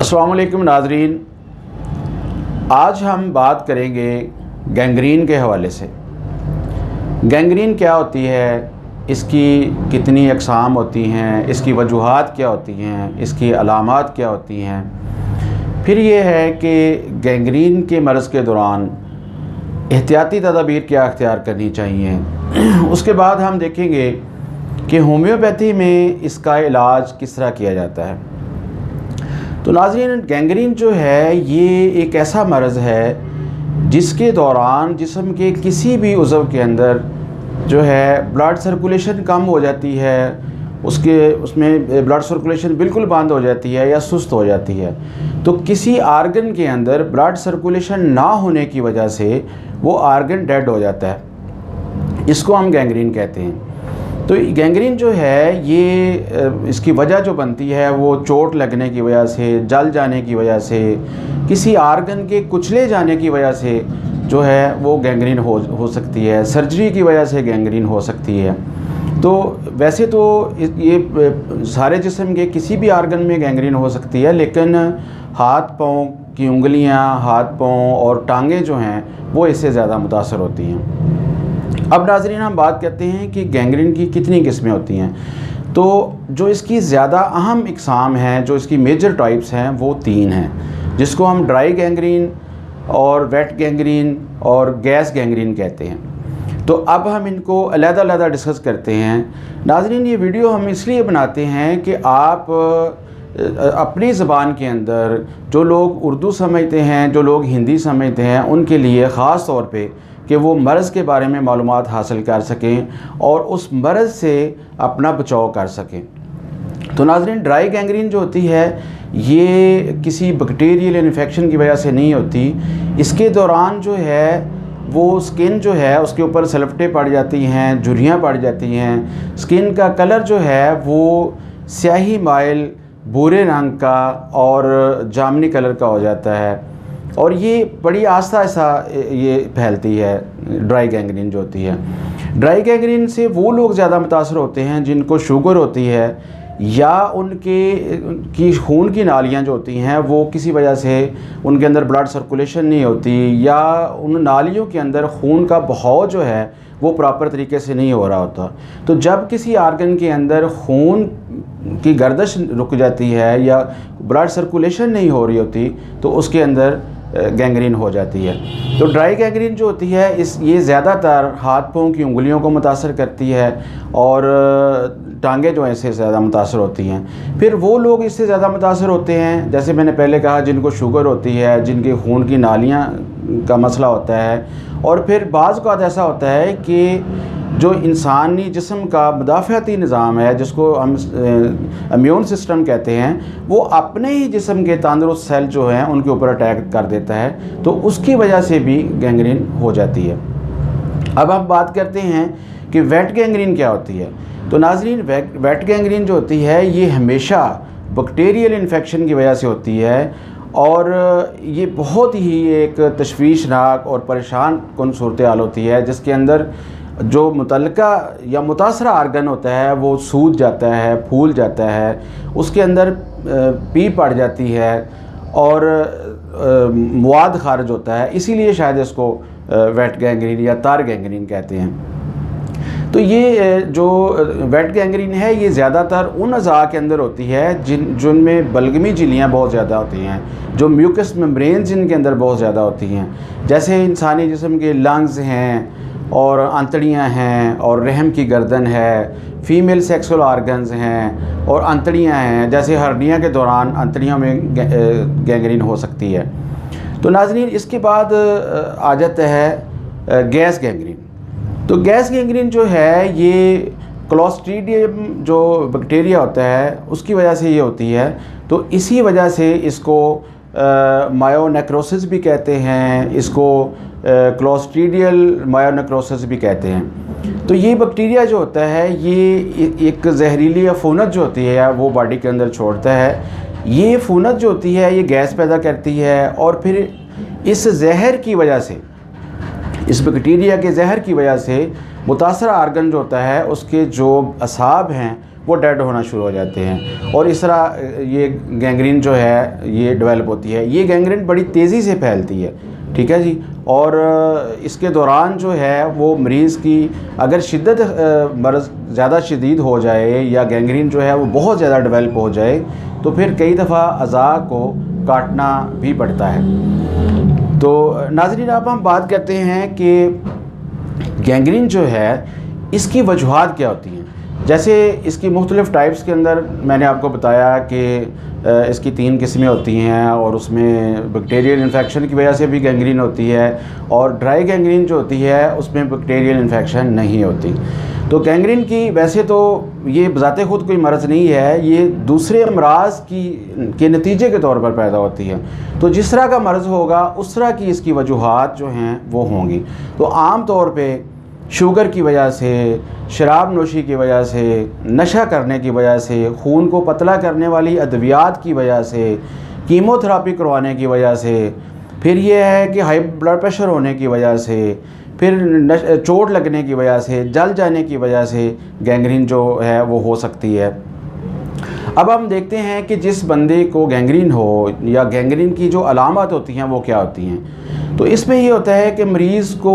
अस्सलाम वालेकुम नाज़रीन, आज हम बात करेंगे गैंग्रीन के हवाले से। गैंग्रीन क्या होती है, इसकी कितनी अक़साम होती हैं, इसकी वजूहात क्या होती हैं, इसकी अलामात क्या होती हैं। फिर ये है कि गैंग्रीन के मर्ज़ के दौरान एहतियाती तदाबीर क्या अख्तियार करनी चाहिए। उसके बाद हम देखेंगे कि होम्योपैथी में इसका इलाज किस तरह किया जाता है। तो नाज़रीन, गैंग्रीन जो है ये एक ऐसा मर्ज़ है जिसके दौरान जिस्म के किसी भी उज़व के अंदर जो है ब्लड सर्कुलेशन कम हो जाती है, उसमें ब्लड सर्कुलेशन बिल्कुल बंद हो जाती है या सुस्त हो जाती है। तो किसी आर्गन के अंदर ब्लड सर्कुलेशन ना होने की वजह से वो आर्गन डेड हो जाता है, इसको हम गैंग्रीन कहते हैं। तो गैंग्रीन जो है ये इसकी वजह जो बनती है वो चोट लगने की वजह से, जल जाने की वजह से, किसी आर्गन के कुचले जाने की वजह से जो है वो गैंग्रीन हो सकती है। सर्जरी की वजह से गैंग्रीन हो सकती है। तो वैसे तो ये सारे जिस्म के किसी भी आर्गन में गैंग्रीन हो सकती है, लेकिन हाथ पाँव की उंगलियां, हाथ पाँव और टांगें जो हैं वो इससे ज़्यादा मुतासर होती हैं। अब नाज़रीन, हम बात करते हैं कि गैंग्रीन की कितनी किस्में होती हैं। तो जो इसकी ज़्यादा अहम इकसाम हैं, जो इसकी मेजर टाइप्स हैं, वो 3 हैं, जिसको हम ड्राई गैंग्रीन और वेट गैंग्रीन और गैस गैंग्रीन कहते हैं। तो अब हम इनको अलग-अलग डिस्कस करते हैं। नाज़रीन, ये वीडियो हम इसलिए बनाते हैं कि आप अपनी ज़बान के अंदर जो लोग उर्दू समझते हैं, जो लोग हिंदी समझते हैं, उनके लिए ख़ास तौर पे कि वो मर्ज़ के बारे में मालूमात हासिल कर सकें और उस मर्ज़ से अपना बचाव कर सकें। तो नाज़रीन, ड्राई गैंग्रीन जो होती है ये किसी बैक्टीरियल इन्फेक्शन की वजह से नहीं होती। इसके दौरान जो है वो स्किन जो है उसके ऊपर सलवटें पड़ जाती हैं, झुर्रियाँ पड़ जाती हैं। स्किन का कलर जो है वो स्याही माइल भूरे रंग का और जामनी कलर का हो जाता है और ये बड़ी आस्ता ये फैलती है। ड्राई गैंग्रीन जो होती है, ड्राई गैंग्रीन से वो लोग ज़्यादा मुतासर होते हैं जिनको शुगर होती है या उनकी खून की नालियाँ जो होती हैं वो किसी वजह से उनके अंदर ब्लड सर्कुलेशन नहीं होती या उन नालियों के अंदर खून का बहाव जो है वो प्रॉपर तरीके से नहीं हो रहा होता। तो जब किसी आर्गन के अंदर खून की गर्दिश रुक जाती है या ब्लड सर्कुलेशन नहीं हो रही होती तो उसके अंदर गैंग्रीन हो जाती है। तो ड्राई गैंग्रीन जो होती है ये ज़्यादातर हाथ पाँव की उंगलियों को मुतासर करती है और टांगें जो हैं इससे ज़्यादा मुतासर होती हैं। फिर वो लोग इससे ज़्यादा मुतासर होते हैं, जैसे मैंने पहले कहा, जिनको शुगर होती है, जिनके खून की नालियाँ का मसला होता है। और फिर बाज़ औक़ात ऐसा होता है कि जो इंसानी जिस्म का मुदाफ़ाती निज़ाम है, जिसको हम इम्यून सिस्टम कहते हैं, वो अपने ही जिस्म के तंदुरुस्त सेल जो हैं उनके ऊपर अटैक कर देता है, तो उसकी वजह से भी गैंग्रीन हो जाती है। अब हम बात करते हैं कि वेट गैंग्रीन क्या होती है। तो नाज़रीन, वेट गैंग्रीन जो होती है ये हमेशा बैक्टीरियल इन्फेक्शन की वजह से होती है और ये बहुत ही एक तशवीशनाक और परेशान कुन सूरत हाल होती है, जिसके अंदर जो मुतल्लिका या मुतासरा आर्गन होता है वो सूज जाता है, फूल जाता है, उसके अंदर पी पड़ जाती है और मवाद खारिज होता है। इसीलिए शायद इसको वेट गैंग्रीन या तार गैंग्रीन कहते हैं। तो ये जो वेट गैंग्रीन है ये ज़्यादातर उन अज़ा के अंदर होती है जिनमें बलगमी झिल्लियाँ बहुत ज़्यादा होती हैं, जो म्यूकस मेम्ब्रेन जिनके अंदर बहुत ज़्यादा होती हैं, जैसे इंसानी जिस्म के लंग्स हैं और आंतड़ियाँ हैं और रहम की गर्दन है, फ़ीमेल सेक्सुअल आर्गन्स हैं और आंतड़ियाँ हैं, जैसे हर्निया के दौरान आंतड़ियों में गैंग्रीन हो सकती है। तो नाज़रीन, इसके बाद आ जाता है गैस गैंग्रीन। तो गैस गैंग्रीन जो है ये क्लोस्ट्रीडियम जो बैक्टीरिया होता है उसकी वजह से ये होती है। तो इसी वजह से इसको मायोनेक्रोसिस भी कहते हैं, इसको क्लोस्ट्रीडियल मायोनेक्रोसिस भी कहते हैं। तो ये बैक्टीरिया जो होता है ये एक जहरीली अफूनत जो होती है वो बॉडी के अंदर छोड़ता है। ये अफूनत जो होती है ये गैस पैदा करती है और फिर इस जहर की वजह से, इस बैक्टीरिया के जहर की वजह से मुतासरा आर्गन जो होता है उसके जो असाब हैं वो डेड होना शुरू हो जाते हैं और इस तरह ये गैंग्रीन जो है ये डेवलप होती है। ये गैंग्रीन बड़ी तेज़ी से फैलती है, ठीक है जी। और इसके दौरान जो है वो मरीज़ की अगर शिद्दत मर्ज़ ज़्यादा शदीद हो जाए या गैंग्रीन जो है वो बहुत ज़्यादा डेवलप हो जाए तो फिर कई दफ़ा अज़ा को काटना भी पड़ता है। तो नाज़रीन, अब हम बात करते हैं कि गैंग्रीन जो है इसकी वजूहात क्या होती हैं। जैसे इसकी मुख्तलिफ़ टाइप्स के अंदर मैंने आपको बताया कि इसकी 3 किस्में होती हैं और उसमें बैक्टीरियल इन्फेक्शन की वजह से भी गैंग्रीन होती है और ड्राई गैंग्रीन जो होती है उसमें बैक्टीरियल इन्फेक्शन नहीं होती। तो गैंग्रीन की वैसे तो ये बज़ाते ख़ुद कोई मर्ज़ नहीं है, ये दूसरे अमराज के नतीजे के तौर पर पैदा होती है। तो जिस तरह का मर्ज़ होगा उस तरह की इसकी वजूहात जो हैं वो होंगी। तो आम तौर पे शुगर की वजह से, शराब नोशी की वजह से, नशा करने की वजह से, खून को पतला करने वाली अद्वियात की वजह से, कीमोथेरापी करवाने की वजह से, फिर ये है कि हाई ब्लड प्रेशर होने की वजह से, फिर चोट लगने की वजह से, जल जाने की वजह से गैंग्रीन जो है वो हो सकती है। अब हम देखते हैं कि जिस बंदे को गैंग्रीन हो या गैंग्रीन की जो अलामत होती हैं वो क्या होती हैं। तो इसमें ये होता है कि मरीज़ को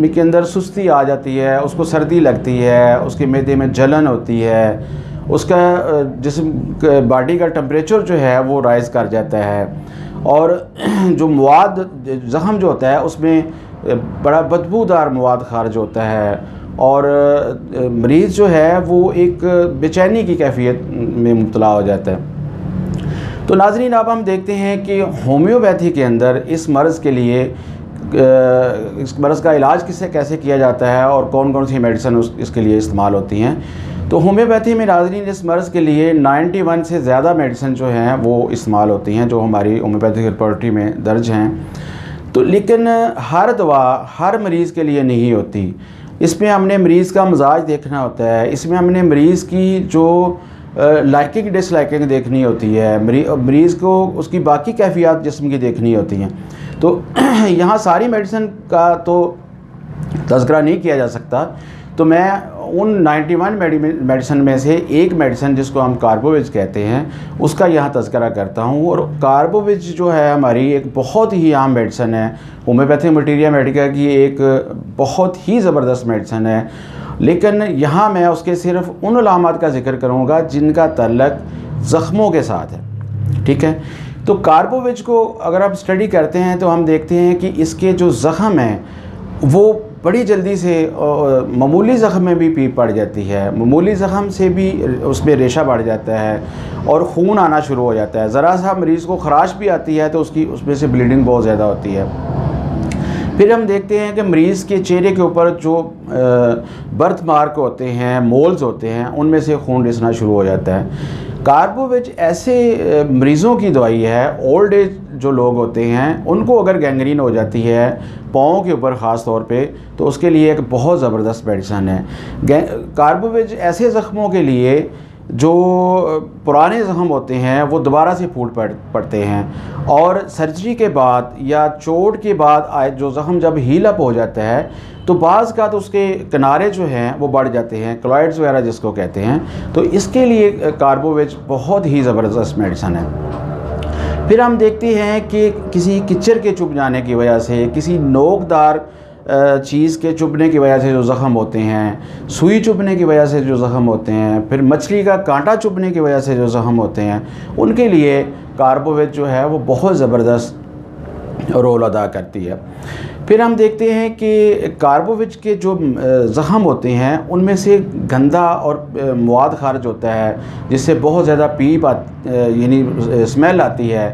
के अंदर सुस्ती आ जाती है, उसको सर्दी लगती है, उसके मैदे में जलन होती है, उसका जिस्म बॉडी का टेम्परेचर जो है वो राइज़ कर जाता है और जो मवाद ज़ख़म जो होता है उसमें बड़ा बदबूदार मवाद खारिज होता है और मरीज़ जो है वो एक बेचैनी की कैफियत में मुब्तला हो जाता है। तो नाज़रीन, अब हम देखते हैं कि होम्योपैथी के अंदर इस मर्ज़ के लिए इस मर्ज़ का इलाज कैसे किया जाता है और कौन कौन सी मेडिसिन इसके लिए इस्तेमाल होती हैं। तो होम्योपैथी में नाज़रीन इस मर्ज़ के लिए 91 से ज़्यादा मेडिसिन जो हैं वो इस्तेमाल होती हैं जो हमारी होम्योपैथिक रिपोर्टरी में दर्ज हैं। तो लेकिन हर दवा हर मरीज़ के लिए नहीं होती। इसमें हमने मरीज़ का मिजाज देखना होता है, इसमें हमने मरीज़ की जो लाइकिंग डिसलाइकिंग देखनी होती है, मरीज़ को उसकी बाकी कैफियत जिस्म की देखनी होती हैं। तो यहाँ सारी मेडिसिन का तो तज़किरा नहीं किया जा सकता। तो मैं उन 91 मेडिसिन में से एक मेडिसिन जिसको हम कार्बोविज कहते हैं उसका यहाँ तज़किरा करता हूँ। और कार्बोविज जो है हमारी एक बहुत ही आम मेडिसिन है, होम्योपैथिक मटीरिया मेडिका की एक बहुत ही ज़बरदस्त मेडिसिन है। लेकिन यहाँ मैं उसके सिर्फ उन अलामात का ज़िक्र करूँगा जिनका ताल्लुक़ ज़ख़्मों के साथ है, ठीक है। तो कार्बोविज को अगर आप स्टडी करते हैं तो हम देखते हैं कि इसके जो ज़ख़म हैं वो बड़ी जल्दी से मामूली ज़ख़म में भी पीप पड़ जाती है, मामूली ज़ख़म से भी उसमें रेशा बढ़ जाता है और खून आना शुरू हो जाता है। ज़रा सा मरीज़ को ख़राश भी आती है तो उसमें से ब्लीडिंग बहुत ज़्यादा होती है। फिर हम देखते हैं कि मरीज़ के चेहरे के ऊपर जो बर्थ मार्क होते हैं, मोल्स होते हैं, उनमें से खून रिसना शुरू हो जाता है। कार्बोविज ऐसे मरीज़ों की दवाई है, ओल्ड एज जो लोग होते हैं उनको अगर गैंग्रीन हो जाती है पाँव के ऊपर ख़ास तौर पे, तो उसके लिए एक बहुत ज़बरदस्त मेडिसिन है। कार्बोविज ऐसे ज़ख़्मों के लिए जो पुराने ज़ख़म होते हैं वो दोबारा से फूट पड़ते हैं और सर्जरी के बाद या चोट के बाद जो ज़ख़म जब हील अप हो जाता है तो बाज़ का तो उसके किनारे जो हैं वो बढ़ जाते हैं, क्लॉइड्स वगैरह जिसको कहते हैं। तो इसके लिए कार्बोविज बहुत ही ज़बरदस्त मेडिसिन है। फिर हम देखते हैं कि किसी कीचड़ के चुभ जाने की वजह से, किसी नोकदार चीज़ के चुभने की वजह से जो ज़ख़म होते हैं, सुई चुभने की वजह से जो ज़ख़म होते हैं, फिर मछली का कांटा चुभने की वजह से जो ज़ख़म होते हैं, उनके लिए कार्बोविज जो है वो बहुत ज़बरदस्त रोल अदा करती है। फिर हम देखते हैं कि कार्बोविज के जो ज़ख़म होते हैं उनमें से गंदा और मवाद खारिज होता है जिससे बहुत ज़्यादा पीप यानी स्मेल आती है।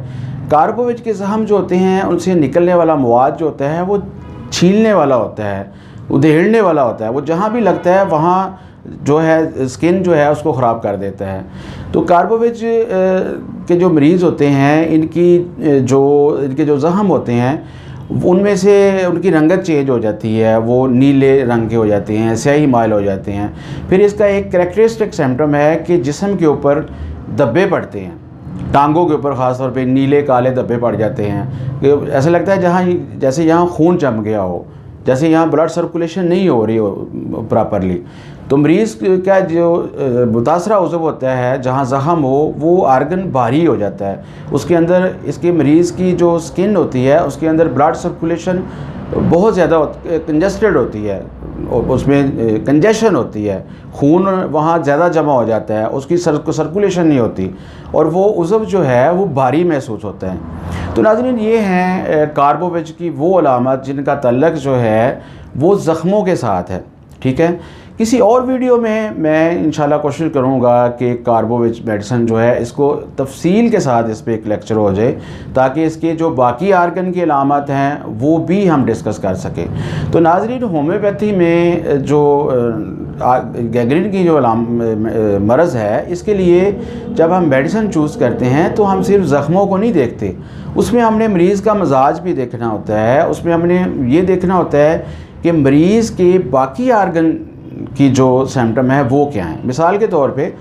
कार्बोविज के ज़ख़म जो होते हैं उनसे निकलने वाला मवाद जो होता है वो छीलने वाला होता है, उधेड़ने वाला होता है, वो जहाँ भी लगता है वहाँ जो है स्किन जो है उसको ख़राब कर देता है। तो कार्बोविज के जो मरीज़ होते हैं इनके जो ज़ख़म होते हैं उनमें से उनकी रंगत चेंज हो जाती है, वो नीले रंग के हो जाते हैं, स्याही माइल हो जाते हैं। फिर इसका एक कैरेक्टरिस्टिक सिम्पटम है कि जिस्म के ऊपर धब्बे पड़ते हैं, टांगों के ऊपर ख़ास तौर पे नीले काले धब्बे पड़ जाते हैं कि ऐसा लगता है जैसे यहाँ खून जम गया हो, जैसे यहाँ ब्लड सर्कुलेशन नहीं हो रही हो प्रॉपरली। तो मरीज़ का जो मुतासरा उज़्व होता है, जहाँ ज़ख़म हो, वो आर्गन भारी हो जाता है। उसके अंदर इसके मरीज़ की जो स्किन होती है उसके अंदर ब्लड सर्कुलेशन बहुत ज़्यादा कंजस्टेड होती है, उसमें कंजेशन होती है, खून वहाँ ज़्यादा जमा हो जाता है, उसकी सर्कुलेशन नहीं होती और वो उज़्व जो है वो भारी महसूस होता है। तो नाज़रीन, ये हैं कार्बोवेज की वो अलामत जिनका तल्लक जो है वो ज़ख़्मों के साथ है। ठीक है, किसी और वीडियो में मैं इंशाल्लाह कोशिश करूँगा कि कार्बोवेज मेडिसिन जो है इसको तफसील के साथ इस पर एक लेक्चर हो जाए, ताकि इसके जो बाकी आर्गन की अलामत हैं वो भी हम डिस्कस कर सकें। तो नाज़रीन, होम्योपैथी में जो गैंग्रीन की जो मरज़ है, इसके लिए जब हम मेडिसिन चूज़ करते हैं तो हम सिर्फ ज़ख़्मों को नहीं देखते, उसमें हमने मरीज़ का मजाज भी देखना होता है। उसमें हमने ये देखना होता है कि मरीज़ के बाकी आर्गन की जो सिम्टम है वो क्या है। मिसाल के तौर पे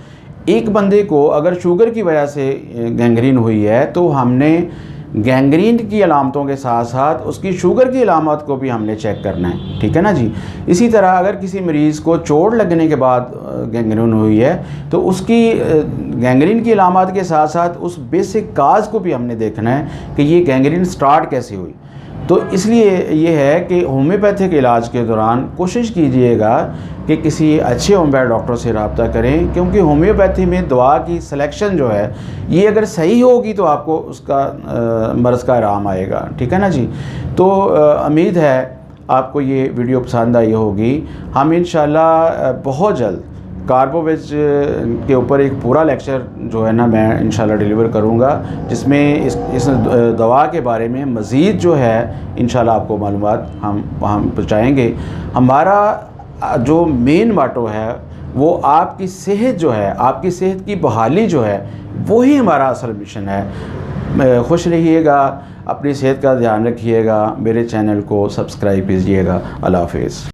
एक बंदे को अगर शुगर की वजह से गैंग्रीन हुई है तो हमने गैंग्रीन की अलामतों के साथ साथ उसकी शुगर की अलामत को भी हमने चेक करना है। ठीक है ना जी। इसी तरह अगर किसी मरीज़ को चोट लगने के बाद गैंग्रीन हुई है तो उसकी गैंग्रीन की अलामत के साथ साथ उस बेसिक काज को भी हमने देखना है कि ये गैंग्रीन स्टार्ट कैसे हुई। तो इसलिए ये है कि होम्योपैथिक इलाज के दौरान कोशिश कीजिएगा कि किसी अच्छे होम्योपैथ डॉक्टर से रब्ता करें, क्योंकि होम्योपैथी में दवा की सिलेक्शन जो है ये अगर सही होगी तो आपको उसका मर्ज़ का आराम आएगा। ठीक है ना जी। तो उम्मीद है आपको ये वीडियो पसंद आई होगी। हम इंशाल्लाह बहुत जल्द कार्बोवेज के ऊपर एक पूरा लेक्चर जो है ना मैं इंशाल्लाह डिलीवर करूँगा, जिसमें इस दवा के बारे में मज़ीद जो है इंशाल्लाह आपको मालूमात हम पहुँचाएँगे। हमारा जो मेन मोटो है वो आपकी सेहत जो है, आपकी सेहत की बहाली जो है, वही हमारा असल मिशन है। खुश रहिएगा, अपनी सेहत का ध्यान रखिएगा, मेरे चैनल को सब्सक्राइब कीजिएगा। अल्लाह हाफ़िज़।